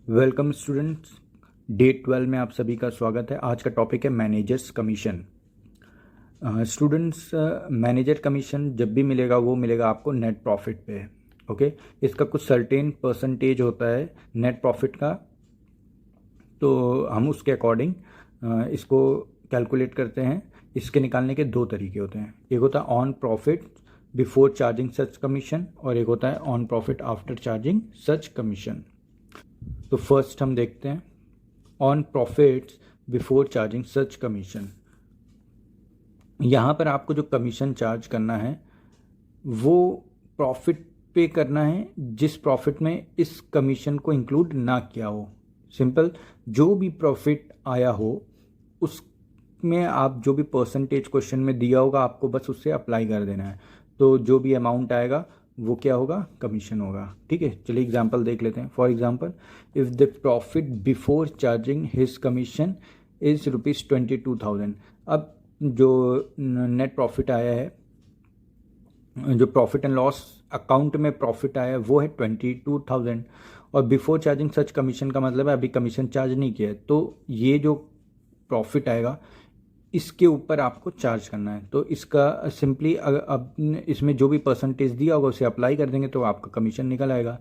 Welcome students, day 12 में आप सभी का स्वागत है। आज का टॉपिक है managers commission. Students, manager commission जब भी मिलेगा वो मिलेगा आपको नेट प्रॉफिट पे। ओके, इसका कुछ सर्टेन परसेंटेज होता है नेट प्रॉफिट का, तो हम उसके अकॉर्डिंग इसको कैलकुलेट करते हैं। इसके निकालने के दो तरीके होते हैं, एक होता है on profit before charging such commission और एक होता है on profit after charging such commission. तो फर्स्ट हम देखते हैं on profits before charging such commission. यहाँ पर आपको जो कमीशन चार्ज करना है वो प्रॉफिट पे करना है जिस प्रॉफिट में इस कमीशन को इंक्लूड ना किया हो। सिंपल, जो भी प्रॉफिट आया हो उसमें आप जो भी परसेंटेज क्वेश्चन में दिया होगा आपको बस उससे अप्लाई कर देना है। तो जो भी अमाउंट आएगा वो क्या होगा, कमीशन होगा। ठीक है, चलिए एग्जांपल देख लेते हैं। For example, if the profit before charging his commission is ₹22,000। अब जो नेट प्रॉफिट आया है, जो प्रॉफिट एंड लॉस अकाउंट में प्रॉफिट आया है वो है 22,000 और बिफोर चार्जिंग सच कमीशन का मतलब है अभी कमीशन चार्ज नहीं किया है। तो ये जो प्रॉफिट आएगा इसके ऊपर आपको चार्ज करना है। तो इसका सिंपली अब इसमें जो भी परसेंटेज दिया होगा उसे अप्लाई कर देंगे तो आपका कमीशन निकल आएगा।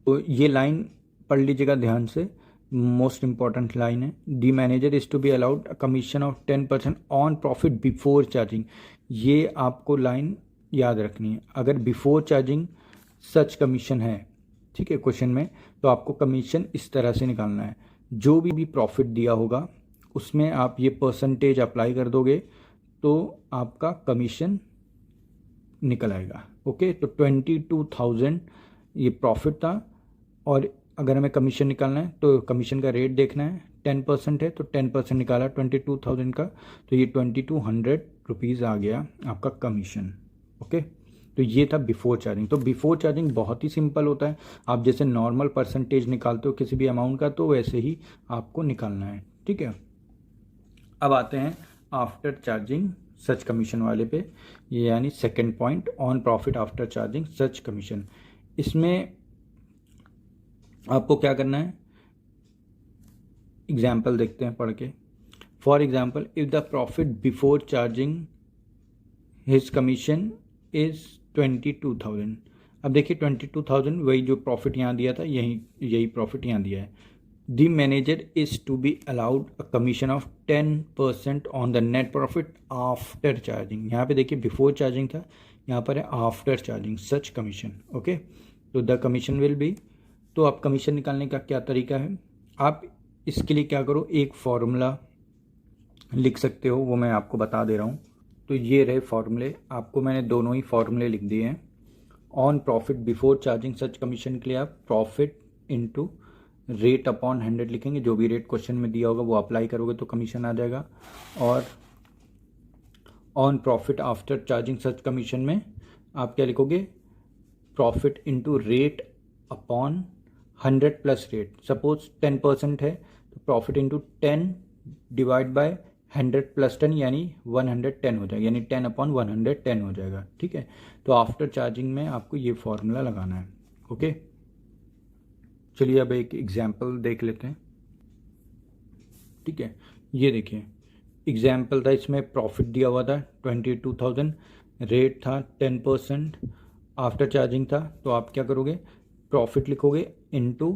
तो ये लाइन पढ़ लीजिएगा ध्यान से, मोस्ट इंपॉर्टेंट लाइन है। The manager is to be allowed a commission of 10% on profit before charging. ये आपको लाइन याद रखनी है। अगर बिफोर चार्जिंग सच कमीशन है, ठीक है, क्वेश्चन में, तो आपको कमीशन इस तरह से निकालना है। जो भी प्रॉफिट दिया होगा उसमें आप ये परसेंटेज अप्लाई कर दोगे तो आपका कमीशन निकल आएगा। ओके, तो 22,000 ये प्रॉफिट था और अगर हमें कमीशन निकालना है तो कमीशन का रेट देखना है। 10% है तो 10% निकाला 22,000 का, तो ये 2200 रुपीज़ आ गया आपका कमीशन। ओके, तो ये था बिफोर चार्जिंग। तो बिफोर चार्जिंग बहुत ही सिंपल होता है। आप जैसे नॉर्मल परसेंटेज निकालते हो किसी भी अमाउंट का तो वैसे ही आपको निकालना है। ठीक है, अब आते हैं आफ्टर चार्जिंग सच कमीशन वाले पे, ये यानी second point, on profit after charging such commission. इसमें आपको क्या करना है, एग्जाम्पल देखते हैं पढ़ के। For example, if the profit before charging his commission is 22,000। अब देखिए 22,000 वही जो प्रॉफिट यहाँ दिया था, यही प्रॉफिट यहाँ दिया है। The manager is to be allowed a commission of 10% on the net profit after charging। यहाँ पे देखिए बिफोर चार्जिंग था, यहाँ पर है आफ्टर चार्जिंग सच कमीशन। ओके, तो द कमीशन विल बी, तो आप कमीशन निकालने का क्या तरीका है, आप इसके लिए क्या करो, एक फॉर्मूला लिख सकते हो, वो मैं आपको बता दे रहा हूँ। तो ये रहे फॉर्मूले, आपको मैंने दोनों ही फॉर्मूले लिख दिए हैं। On profit before charging such commission के लिए आप प्रॉफिट इंटू रेट अपॉन 100 लिखेंगे, जो भी रेट क्वेश्चन में दिया होगा वो अप्लाई करोगे तो कमीशन आ जाएगा। और on profit after charging such commission में आप क्या लिखोगे, profit into rate upon 100 plus rate. Suppose 10% है तो profit into 10 divide by 100 plus 10 यानी 110 हो जाएगा, यानी 10 अपॉन 110 हो जाएगा। ठीक है, तो आफ्टर चार्जिंग में आपको ये फॉर्मूला लगाना है। ओके, चलिए अब एक एग्जाम्पल देख लेते हैं। ठीक है, ये देखिए एग्जाम्पल था, इसमें प्रॉफिट दिया हुआ था 22,000, रेट था 10%, आफ्टर चार्जिंग था। तो आप क्या करोगे, प्रॉफिट लिखोगे इनटू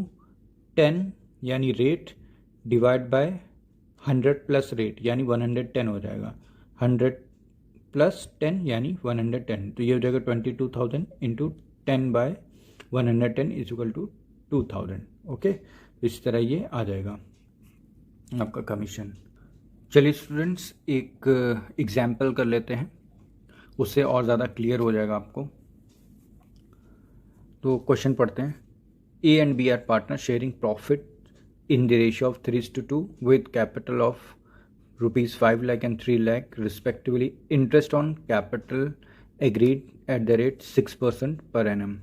10 यानी rate divide by 100 plus rate यानी 110 हो जाएगा। 100 प्लस 10 यानी 110, तो ये हो जाएगा 22,000 into 10 by 110 is equal to 2,000। Okay, इस तरह ये आ जाएगा आपका कमीशन। चलिए स्टूडेंट्स, एक एग्जाम्पल कर लेते हैं, उससे और ज़्यादा क्लियर हो जाएगा आपको। तो क्वेश्चन पढ़ते हैं। A and B are partner sharing profit in the ratio of 3:2 with capital of ₹5 lakh and 3 lakh respectively. Interest on capital agreed at the rate 6% per annum.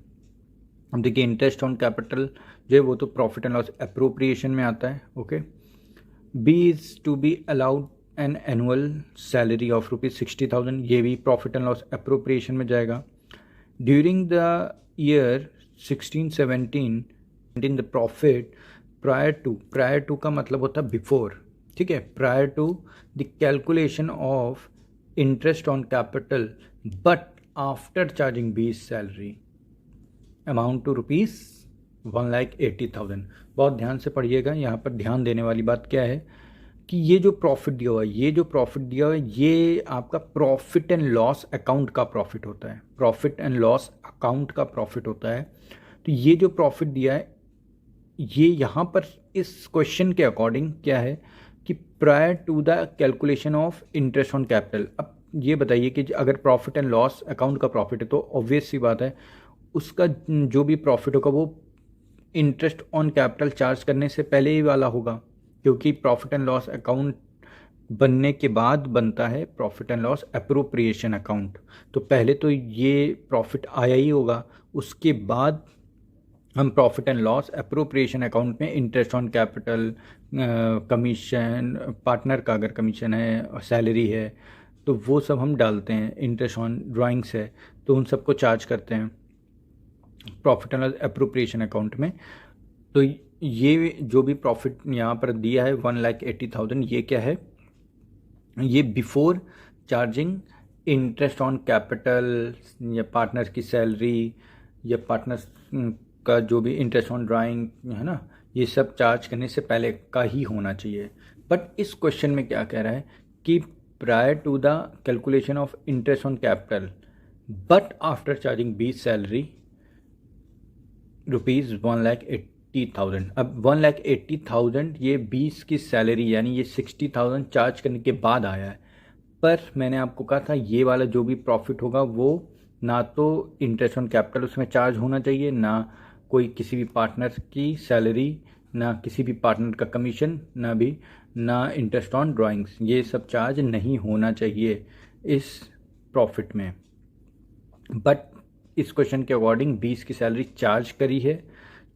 अब देखिए इंटरेस्ट ऑन कैपिटल जो है वो तो प्रॉफिट एंड लॉस अप्रोप्रिएशन में आता है। Okay, B is to be allowed an annual salary of ₹60,000, ये भी प्रॉफिट एंड लॉस अप्रोप्रिएशन में जाएगा। During the year 16-17 the profit prior to का मतलब होता है बिफोर, ठीक है। Prior to the calculation of interest on capital but after charging base salary amount to ₹1,80,000। बहुत ध्यान से पढ़िएगा, यहाँ पर ध्यान देने वाली बात क्या है कि ये जो प्रॉफिट दिया हुआ है, ये आपका प्रॉफिट एंड लॉस अकाउंट का प्रॉफिट होता है, प्रॉफिट एंड लॉस अकाउंट का प्रॉफिट होता है। तो ये जो प्रॉफिट दिया है, ये यहाँ पर इस क्वेश्चन के अकॉर्डिंग क्या है कि prior to the calculation of interest on capital. अब ये बताइए कि अगर प्रॉफिट एंड लॉस अकाउंट का प्रॉफिट है तो ऑब्वियस सी बात है उसका जो भी प्रॉफिट होगा वो इंटरेस्ट ऑन कैपिटल चार्ज करने से पहले ही वाला होगा, क्योंकि प्रॉफिट एंड लॉस अकाउंट बनने के बाद बनता है profit and loss appropriation account. तो पहले तो ये प्रॉफिट आया ही होगा, उसके बाद हम profit and loss appropriation account में interest on capital, commission, partner का अगर कमीशन है, सैलरी है, तो वो सब हम डालते हैं। इंटरेस्ट ऑन ड्राइंग्स है तो उन सबको चार्ज करते हैं profit and loss appropriation account में। तो ये जो भी प्रॉफिट यहाँ पर दिया है 1,80,000, ये क्या है, ये before charging interest on capital या पार्टनर की सैलरी या पार्टनर्स का जो भी इंटरेस्ट ऑन ड्राइंग है ना, ये सब चार्ज करने से पहले का ही होना चाहिए। बट इस क्वेश्चन में क्या कह रहा है कि prior to the calculation of interest on capital but after charging base salary ₹1,80,000। अब 1,80,000 ये 20 की सैलरी यानी ये 60,000 चार्ज करने के बाद आया है। पर मैंने आपको कहा था ये वाला जो भी प्रॉफिट होगा वो ना तो इंटरेस्ट ऑन कैपिटल उसमें चार्ज होना चाहिए, ना कोई किसी भी पार्टनर की सैलरी, ना किसी भी पार्टनर का कमीशन, ना इंटरेस्ट ऑन ड्राइंग्स, ये सब चार्ज नहीं होना चाहिए इस प्रॉफिट में। बट इस क्वेश्चन के अकॉर्डिंग 20 की सैलरी चार्ज करी है।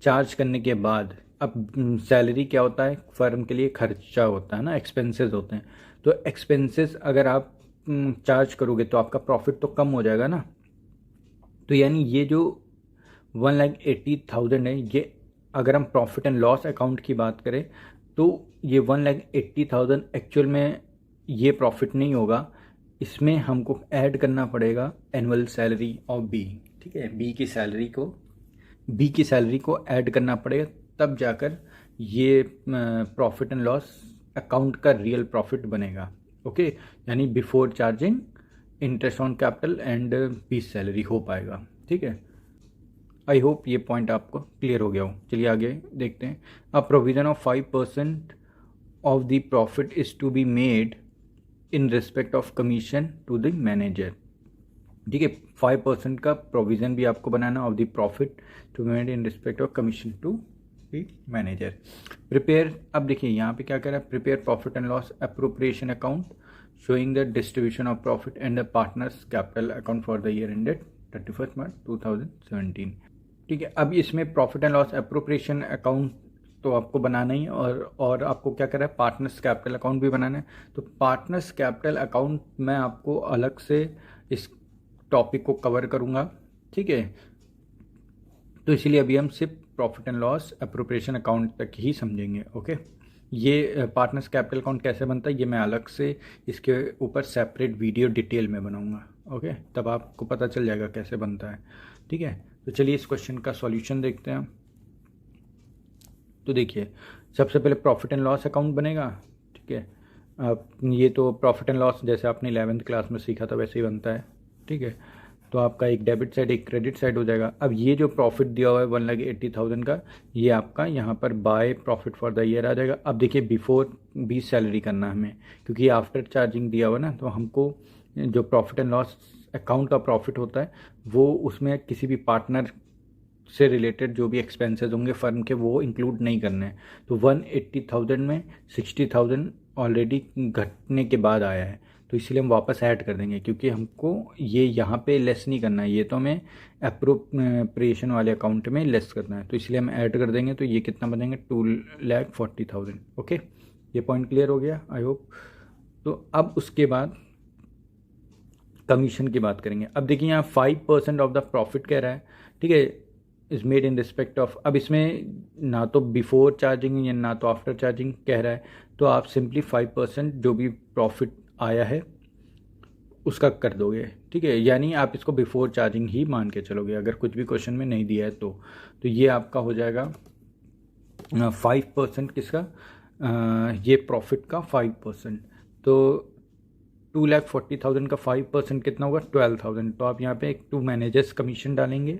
चार्ज करने के बाद अब सैलरी क्या होता है, फर्म के लिए खर्चा होता है ना, एक्सपेंसेस होते हैं। तो एक्सपेंसेस अगर आप चार्ज करोगे तो आपका प्रॉफिट तो कम हो जाएगा ना। तो यानी ये जो 1,80,000 है, ये अगर हम प्रॉफिट एंड लॉस अकाउंट की बात करें तो ये 1,80,000 एक्चुअल में ये प्रॉफिट नहीं होगा, इसमें हमको ऐड करना पड़ेगा एनुअल सैलरी ऑफ बी, ठीक है। बी की सैलरी को ऐड करना पड़ेगा, तब जाकर ये प्रॉफिट एंड लॉस अकाउंट का रियल प्रॉफिट बनेगा। ओके, यानी before charging interest on capital and B salary हो पाएगा, ठीक है। आई होप ये पॉइंट आपको क्लियर हो गया हो। चलिए आगे देखते हैं। A provision of 5% of the profit is to be made in respect of commission to the manager, ठीक है। 5% का प्रोविज़न भी आपको बनाना of the profit to made in respect of commission to the manager. Prepare, अब देखिए यहाँ पे क्या कह रहा है, prepare profit and loss appropriation account showing the distribution of profit and the partners capital account for the year ended 31 March 2017, ठीक है। अब इसमें profit and loss appropriation account तो आपको बनाना ही, और आपको क्या करना है, पार्टनर्स कैपिटल अकाउंट भी बनाना है। तो पार्टनर्स कैपिटल अकाउंट मैं आपको अलग से इस टॉपिक को कवर करूंगा, ठीक है। तो इसलिए अभी हम सिर्फ profit and loss appropriation account तक ही समझेंगे, ओके। ये पार्टनर्स कैपिटल अकाउंट कैसे बनता है ये मैं अलग से इसके ऊपर सेपरेट वीडियो डिटेल में बनाऊंगा, ओके। तब आपको पता चल जाएगा कैसे बनता है, ठीक है। तो चलिए इस क्वेश्चन का सॉल्यूशन देखते हैं। तो देखिए सबसे पहले प्रॉफिट एंड लॉस अकाउंट बनेगा, ठीक है। अब ये तो प्रॉफिट एंड लॉस जैसे आपने 11th क्लास में सीखा था वैसे ही बनता है, ठीक है। तो आपका एक डेबिट साइड एक क्रेडिट साइड हो जाएगा। अब ये जो प्रॉफिट दिया हुआ है 1,80,000 का, ये आपका यहाँ पर by profit for the year आ जाएगा। अब देखिए बिफोर 20 सैलरी करना हमें, क्योंकि आफ्टर चार्जिंग दिया हुआ ना, तो हमको जो प्रॉफिट एंड लॉस अकाउंट का प्रॉफिट होता है वो उसमें किसी भी पार्टनर से रिलेटेड जो भी एक्सपेंसेस होंगे फर्म के वो इंक्लूड नहीं करने हैं। तो 1,80,000 में 60,000 ऑलरेडी घटने के बाद आया है, तो इसलिए हम वापस ऐड कर देंगे, क्योंकि हमको ये यहाँ पे लेस नहीं करना है, ये तो हमें एप्रोप्रिएशन वाले अकाउंट में लेस करना है। तो इसलिए हम ऐड कर देंगे, तो ये कितना बनेंगे 2,40,000, ओके। ये पॉइंट क्लियर हो गया आई होप। तो अब उसके बाद कमीशन की बात करेंगे। अब देखिए यहाँ 5% ऑफ द प्रॉफिट कह रहा है, ठीक है। Is made in respect of, अब इसमें ना तो बिफोर चार्जिंग या ना तो आफ्टर चार्जिंग कह रहा है, तो आप सिंपली 5% जो भी प्रॉफिट आया है उसका कर दोगे, ठीक है। यानी आप इसको बिफोर चार्जिंग ही मान के चलोगे, अगर कुछ भी क्वेश्चन में नहीं दिया है तो ये आपका हो जाएगा 5% किसका, ये प्रॉफिट का 5%। तो 2,40,000 का 5% कितना होगा, 12,000। तो आप यहाँ पे एक टू मैनेजर्स कमीशन डालेंगे,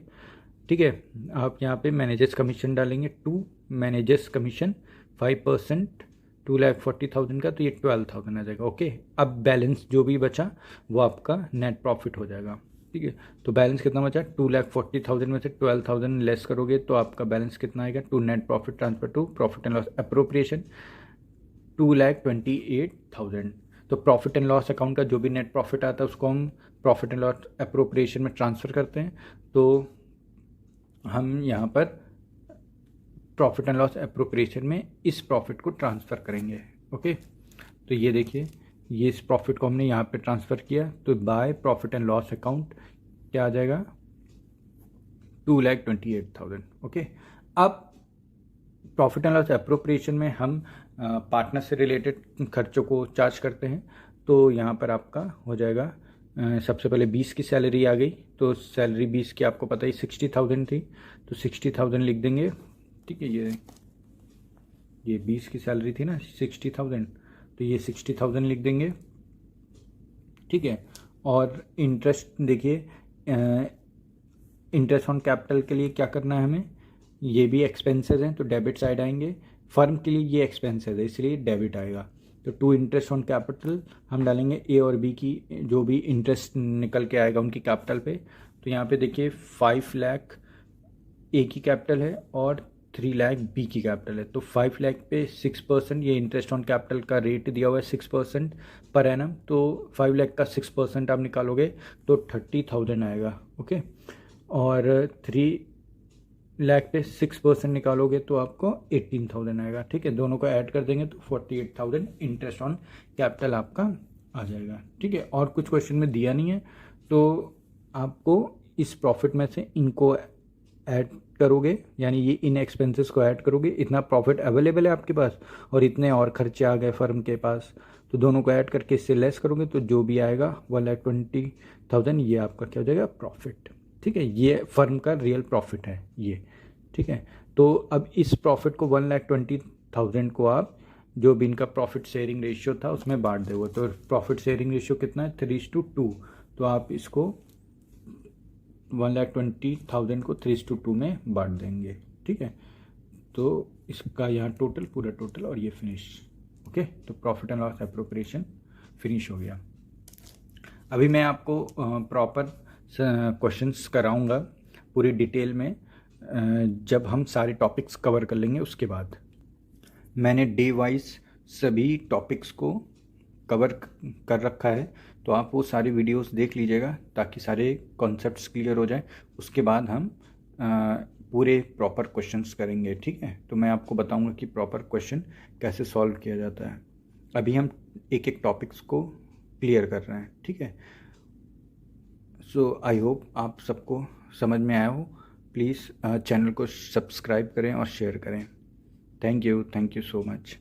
ठीक है। आप यहाँ पे मैनेजर्स कमीशन डालेंगे, टू मैनेजर्स कमीशन 5%, 2,40,000 का, तो ये 12,000 आ जाएगा। ओके, अब बैलेंस जो भी बचा वो आपका नेट प्रॉफिट हो जाएगा, ठीक है। तो बैलेंस कितना बचा, 2,40,000 में से 12,000 लेस करोगे तो आपका बैलेंस कितना आएगा, to net profit transfer to profit and loss appropriation 2,28,000। तो प्रॉफिट एंड लॉस अकाउंट का जो भी नेट प्रॉफिट आता है उसको हम प्रॉफिट एंड लॉस अप्रोप्रिएशन में ट्रांसफ़र करते हैं। तो हम यहाँ पर प्रॉफिट एंड लॉस अप्रोप्रिएशन में इस प्रॉफिट को ट्रांसफ़र करेंगे। ओके, तो ये देखिए, ये इस प्रॉफिट को हमने यहाँ पे ट्रांसफ़र किया, तो by profit and loss account क्या आ जाएगा, 2,28,000। ओके, अब प्रॉफिट एंड लॉस अप्रोप्रिएशन में हम पार्टनर से रिलेटेड खर्चों को चार्ज करते हैं। तो यहाँ पर आपका हो जाएगा, सबसे पहले 20 की सैलरी आ गई, तो सैलरी 20 की आपको पता ही 60,000 थी, तो 60,000 लिख देंगे, ठीक है। ये 20 की सैलरी थी ना 60,000, तो ये 60,000 लिख देंगे, ठीक है। और इंटरेस्ट देखिए, इंटरेस्ट ऑन कैपिटल के लिए क्या करना है हमें, ये भी एक्सपेंसेस हैं तो डेबिट साइड आएंगे, फर्म के लिए ये एक्सपेंसेस है इसलिए डेबिट आएगा। तो टू इंटरेस्ट ऑन कैपिटल हम डालेंगे ए और बी की जो भी इंटरेस्ट निकल के आएगा उनकी कैपिटल पे। तो यहाँ पे देखिए 5 लाख ए की कैपिटल है और 3 लाख बी की कैपिटल है। तो 5 लाख पे 6%, ये इंटरेस्ट ऑन कैपिटल का रेट दिया हुआ है 6% पर एनम। तो 5 लाख का 6% आप निकालोगे तो 30,000 आएगा। ओके, और 3 लाख पे 6% निकालोगे तो आपको 18,000 आएगा, ठीक है। दोनों को ऐड कर देंगे तो 48,000 इंटरेस्ट ऑन कैपिटल आपका आ जाएगा, ठीक है। और कुछ क्वेश्चन में दिया नहीं है, तो आपको इस प्रॉफिट में से इनको ऐड करोगे, यानी ये इन एक्सपेंसेस को ऐड करोगे। इतना प्रॉफिट अवेलेबल है आपके पास और इतने और खर्चे आ गए फर्म के पास, तो दोनों को ऐड करके इससे लेस करोगे तो जो भी आएगा 1,20,000, ये आपका क्या हो जाएगा, प्रॉफिट, ठीक है। ये फर्म का रियल प्रॉफिट है ये, ठीक है। तो अब इस प्रॉफिट को 1,20,000 को आप जो भी इनका प्रॉफिट शेयरिंग रेशियो था उसमें बांट दोगे। तो प्रॉफिट शेयरिंग रेशियो कितना है, 3:2। तो आप इसको 1,20,000 को 3:2 में बांट देंगे, ठीक है। तो इसका यहाँ टोटल, पूरा टोटल, और ये फिनिश। ओके, तो profit and loss appropriation finish हो गया। अभी मैं आपको प्रॉपर क्वेश्चंस कराऊंगा पूरी डिटेल में, जब हम सारे टॉपिक्स कवर कर लेंगे उसके बाद। मैंने डे वाइज सभी टॉपिक्स को कवर कर रखा है, तो आप वो सारी वीडियोस देख लीजिएगा ताकि सारे कॉन्सेप्ट्स क्लियर हो जाए। उसके बाद हम पूरे प्रॉपर क्वेश्चंस करेंगे, ठीक है। तो मैं आपको बताऊंगा कि प्रॉपर क्वेश्चन कैसे सॉल्व किया जाता है। अभी हम एक एक टॉपिक्स को क्लियर कर रहे हैं, ठीक है। सो आई होप आप सबको समझ में आया हो। प्लीज़ चैनल को सब्सक्राइब करें और शेयर करें। Thank you so much.